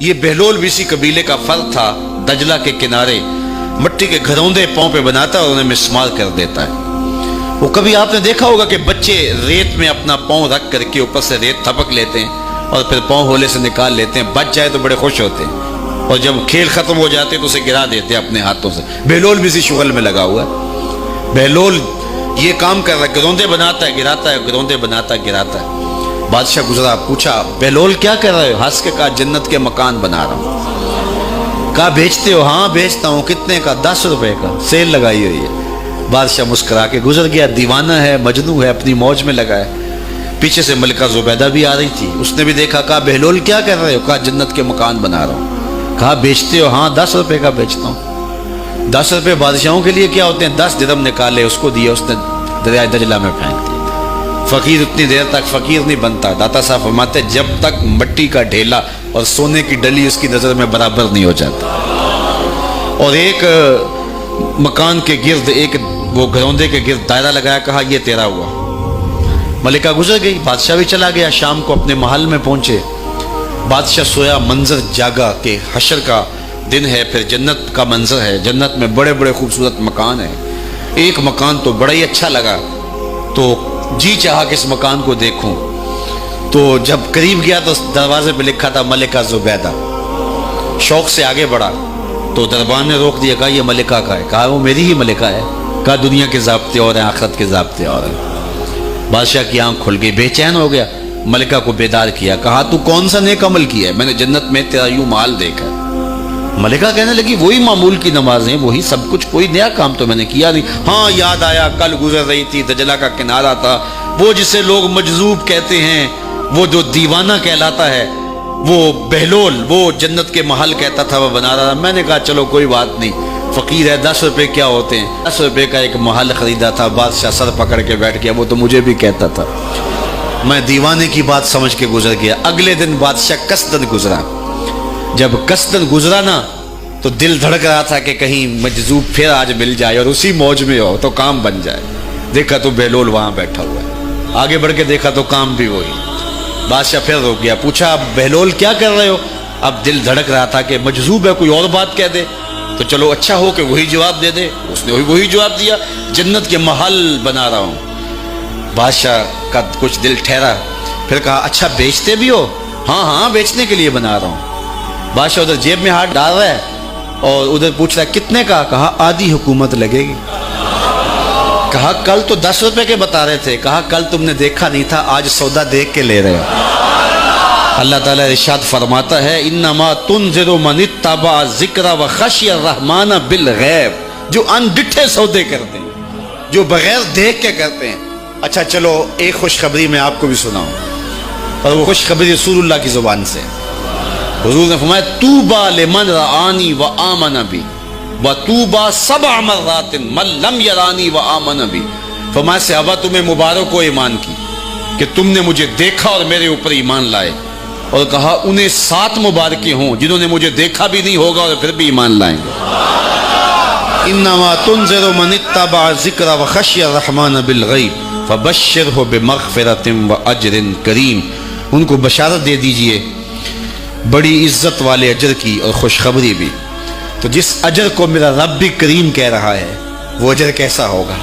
یہ بہلول بھی اسی قبیلے کا فرد تھا، دجلہ کے کنارے مٹی کے گھروندے پاؤں پہ بناتا ہے اور انہیں مسمار کر دیتا ہے۔ وہ کبھی آپ نے دیکھا ہوگا کہ بچے ریت میں اپنا پاؤں رکھ کر کے اوپر سے ریت تھپک لیتے ہیں اور پھر پاؤں ہولے سے نکال لیتے ہیں، بچ جائے تو بڑے خوش ہوتے ہیں، اور جب کھیل ختم ہو جاتے ہیں تو اسے گرا دیتے ہیں اپنے ہاتھوں سے۔ بہلول بھی اسی شغل میں لگا ہوا ہے۔ بہلول یہ کام کر رہا ہے، گروندے بناتا ہے گراتا ہے، گروندے بناتا ہے گراتا ہے۔ بادشاہ گزرا، پوچھا بہلول کیا کر رہے ہو؟ ہنس کے کہا جنت کے مکان بنا رہا ہوں۔ کہا بیچتے ہو؟ ہاں بیچتا ہوں۔ کتنے کا؟ 10 روپے کا، سیل لگائی ہوئی ہے۔ بادشاہ مسکرا کے گزر گیا، دیوانہ ہے، مجنوں ہے، اپنی موج میں لگا ہے۔ پیچھے سے ملکہ زبیدہ بھی آ رہی تھی، اس نے بھی دیکھا، کہا بہلول کیا کر رہے ہو؟ کہا جنت کے مکان بنا رہا ہوں۔ کہا بیچتے ہو؟ ہاں 10 روپے کا بیچتا ہوں۔ 10 روپے بادشاہوں کے لیے کیا ہوتے ہیں؟ 10 درہم نکالے، اس کو دیے، اس نے دریائے دجلہ میں پھینک دیا۔ فقیر اتنی دیر تک فقیر نہیں بنتا، داتا صاحب فرماتے جب تک مٹی کا ڈھیلا اور سونے کی ڈلی اس کی نظر میں برابر نہیں ہو جاتا۔ اور ایک مکان کے گرد، ایک وہ گھروندے کے گرد دائرہ لگایا، کہا یہ تیرا ہوا۔ ملکہ گزر گئی، بادشاہ بھی چلا گیا۔ شام کو اپنے محل میں پہنچے، بادشاہ سویا، منظر جاگا کہ حشر کا دن ہے، پھر جنت کا منظر ہے، جنت میں بڑے بڑے خوبصورت مکان ہیں۔ ایک مکان تو بڑا ہی اچھا لگا، تو جی چاہا کہ اس مکان کو دیکھوں۔ تو جب قریب گیا تو دروازے پہ لکھا تھا ملکہ زبیدہ۔ شوق سے آگے بڑھا تو دربان نے روک دیا، کہا یہ ملکہ کا ہے؟ کہا وہ میری ہی ملکہ ہے۔ کہا دنیا کے ضابطے اور ہیں، آخرت کے ضابطے اور ہیں۔ بادشاہ کی آنکھ کھل گئی، بے چین ہو گیا، ملکہ کو بیدار کیا، کہا تو کون سا نیک عمل کیا ہے؟ میں نے جنت میں تیرا یوں مال دیکھا ہے۔ ملکہ کہنے لگی وہی معمول کی نمازیں، وہی سب کچھ، کوئی نیا کام تو میں نے کیا نہیں۔ ہاں یاد آیا، کل گزر رہی تھی، دجلہ کا کنارہ تھا، وہ جسے لوگ مجذوب کہتے ہیں، وہ جو دیوانہ کہلاتا ہے، وہ بہلول، وہ جنت کے محل کہتا تھا، وہ بنا رہا تھا۔ میں نے کہا چلو کوئی بات نہیں، فقیر ہے، 10 روپے کیا ہوتے ہیں؟ 10 روپے کا ایک محل خریدا تھا۔ بادشاہ سر پکڑ کے بیٹھ گیا، وہ تو مجھے بھی کہتا تھا۔ میں دیوانے کی بات سمجھ کے گزر گیا۔ اگلے دن بادشاہ قصدن گزرا۔ جب قصدن گزرا نا تو دل دھڑک رہا تھا کہ کہیں مجذوب پھر آج مل جائے اور اسی موج میں ہو تو کام بن جائے۔ دیکھا تو بہلول وہاں بیٹھا ہوا ہے، آگے بڑھ کے دیکھا تو کام بھی وہی۔ بادشاہ پھر رک گیا، پوچھا بہلول کیا کر رہے ہو؟ اب دل دھڑک رہا تھا کہ مجذوب ہے، کوئی اور بات کہہ دے تو چلو اچھا ہو کہ وہی جواب دے دے۔ اس نے وہی جواب دیا، جنت کے محل بنا رہا ہوں۔ بادشاہ کا کچھ دل ٹھہرا، پھر کہا اچھا بیچتے بھی ہو؟ ہاں ہاں بیچنے کے لیے بنا رہا ہوں۔ بادشاہ ادھر جیب میں ہاتھ ڈال رہا ہے اور ادھر پوچھ رہا ہے کتنے کا؟ کہا آدھی حکومت لگے گی۔ کہا کل تو 10 روپے کے بتا رہے تھے۔ کہا کل تم نے دیکھا نہیں تھا، آج سودا دیکھ کے لے رہے ہو۔ اللہ تعالیٰ ارشاد فرماتا ہے انما تنذر من اتبع ذکر وخشی الرحمن بالغیب، جو ان ڈٹھے سودے کرتے ہیں، جو بغیر دیکھ کے کرتے ہیں۔ اچھا چلو ایک خوشخبری میں آپ کو بھی سناؤں، اور وہ خوشخبری رسول اللہ کی زبان سے۔ حضور نے فرمایا طوبی لمن رآنی وآمن بی وطوبی 7 مرات من لم یرانی وآمن بی۔ فرمایا صحابہ تمہیں مبارک ہو ایمان کی کہ تم نے مجھے دیکھا اور میرے اوپر ایمان لائے، اور کہا انہیں 7 مبارکیں ہوں جنہوں نے مجھے دیکھا بھی نہیں ہوگا اور پھر بھی ایمان لائیں گے۔ انما تنذر من اتبع ذکر وخشی الرحمن بالغیب فبشرہ بمغفرۃ واجر کریم۔ ان کو بشارت دے دیجئے بڑی عزت والے اجر کی اور خوشخبری بھی۔ تو جس اجر کو میرا رب بھی کریم کہہ رہا ہے وہ اجر کیسا ہوگا؟